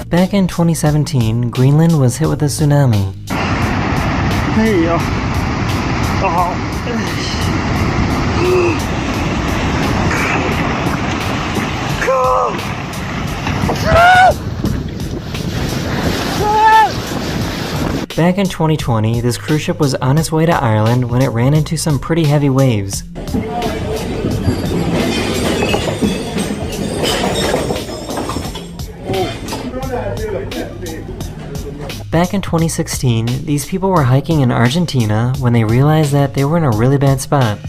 Back in 2017, Greenland was hit with a tsunami. Hey, Back in 2020, this cruise ship was on its way to Ireland when it ran into some pretty heavy waves. Back in 2016, these people were hiking in Argentina when they realized that they were in a really bad spot.